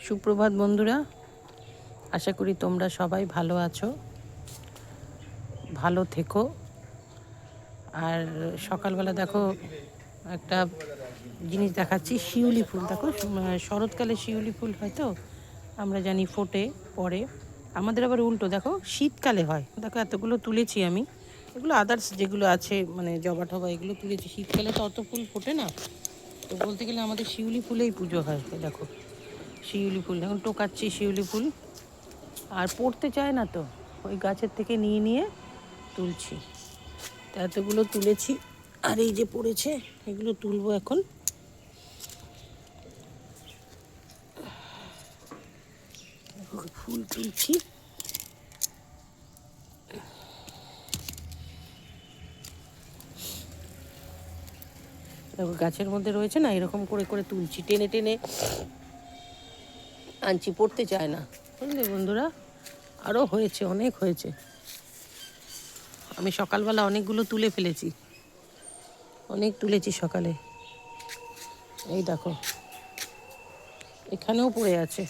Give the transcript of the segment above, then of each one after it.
সুপ্রভাত বন্ধুরা, আশা করি তোমরা সবাই ভালো আছো, ভালো থেকো। আর সকালবেলা দেখো একটা জিনিস দেখাচ্ছি, শিউলি ফুল দেখো। শরৎকালে শিউলি ফুল হয়তো আমরা জানি ফোটে পরে, আমাদের আবার উল্টো দেখো শীতকালে হয়। দেখো এতগুলো তুলেছি আমি, এগুলো আদার্স যেগুলো আছে মানে জবা টবা এগুলো তুলেছি। শীতকালে তো অত ফুল ফোটে না, তো বলতে গেলে আমাদের শিউলি ফুলেই পুজো হয়। দেখো শিউলি ফুল এখন টোকাচ্ছি, শিউলি ফুল আর পড়তে চায় না, তো ওই গাছের থেকে নিয়ে নিয়ে তুলছি। তো এতগুলো তুলেছি আর এই যে পড়েছে, এগুলো তুলবো এখন। ফুল তুলছি, দেখো গাছের মধ্যে রয়েছে না, এরকম করে করে তুলছি, টেনে টেনে আনছি, পড়তে চায় না, বুঝলে বন্ধুরা। আরও হয়েছে, অনেক হয়েছে। আমি সকালবেলা অনেকগুলো তুলে ফেলেছি, অনেক তুলেছি সকালে। এই দেখো এখানেও পড়ে আছে,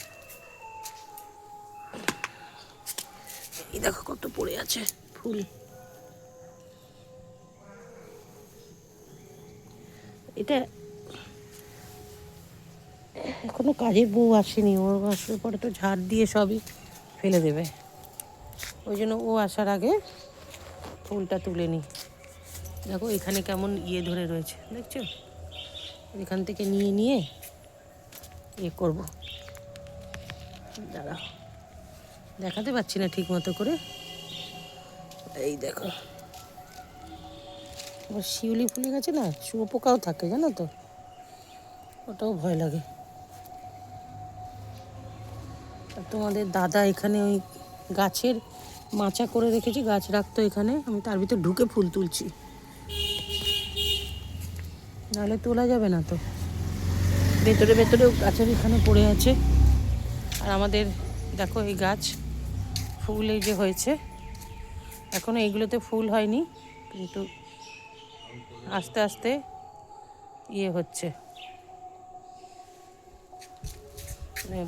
এই দেখো কত পড়ে আছে ফুল। এটা এখনো কাজের বউ আসেনি, ও আসলে পরে তো ঝাড় দিয়ে সবই ফেলে দেবে, ওই জন্য ও আসার আগে ফুলটা তুলে নিই। দেখো এখানে কেমন ধরে রয়েছে, দেখছো? এখান থেকে নিয়ে নিয়ে করব। দাঁড়াও, দেখাতে পাচ্ছি না ঠিক মতো করে। এই দেখো, আবার শিউলি ফুলে গেছে না, শুয়োপোকাও থাকে জানো তো, ওটাও ভয় লাগে। আর তোমাদের দাদা এখানে ওই গাছের মাচা করে রেখেছি, গাছ রাখতো এখানে, আমি তার ভিতর ঢুকে ফুল তুলছি, নাহলে তোলা যাবে না তো। ভেতরে ভেতরেও গাছের এখানে পড়ে আছে। আর আমাদের দেখো এই গাছ ফুল এই যে হয়েছে, এখনো এইগুলোতে ফুল হয়নি, কিন্তু আস্তে আস্তে হচ্ছে,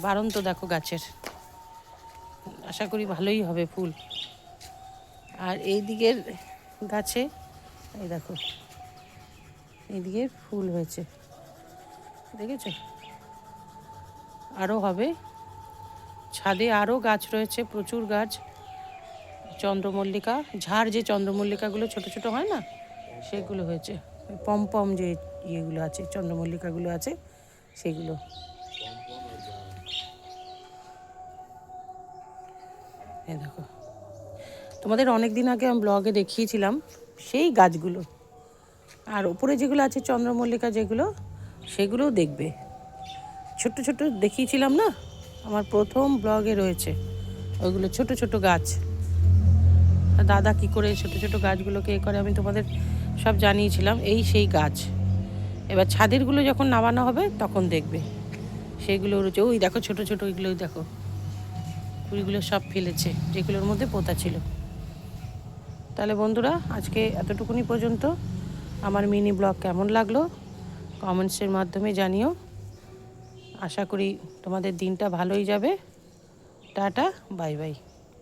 বাড়ন্ত দেখো গাছের, আশা করি ভালোই হবে ফুল। আর এই দিকের গাছে এই দেখো, এইদিকে ফুল হয়েছে, দেখেছো? আরও হবে, ছাদে আরও গাছ রয়েছে, প্রচুর গাছ। চন্দ্রমল্লিকা ঝাড়, যে চন্দ্রমল্লিকাগুলো ছোট ছোট হয় না, সেগুলো হয়েছে। পম যে ইয়েগুলো আছে, চন্দ্রমল্লিকাগুলো আছে, সেগুলো। এই দেখো, তোমাদের অনেক দিন আগে আমি ব্লগে দেখিয়েছিলাম সেই গাছগুলো। আর ওপরে যেগুলো আছে চন্দ্রমল্লিকা যেগুলো, সেগুলোও দেখবে। ছোট ছোট দেখিয়েছিলাম না, আমার প্রথম ব্লগে রয়েছে ওইগুলো, ছোট ছোট গাছ। দাদা কি করে ছোট ছোট গাছগুলোকে করে আমি তোমাদের সব জানিয়েছিলাম, এই সেই গাছ। এবার ছাদেরগুলো যখন নামানো হবে তখন দেখবে সেইগুলো রয়েছে। ওই দেখো ছোট ছোট ওইগুলোই দেখো, কুড়িগুলো সব ফেলেছে, যেগুলোর মধ্যে পোতা ছিল। তাহলে বন্ধুরা, আজকে এতটুকুনি পর্যন্ত। আমার মিনি ব্লগ কেমন লাগলো কমেন্টসের মাধ্যমে জানিও। আশা করি তোমাদের দিনটা ভালোই যাবে। Tata, bye bye.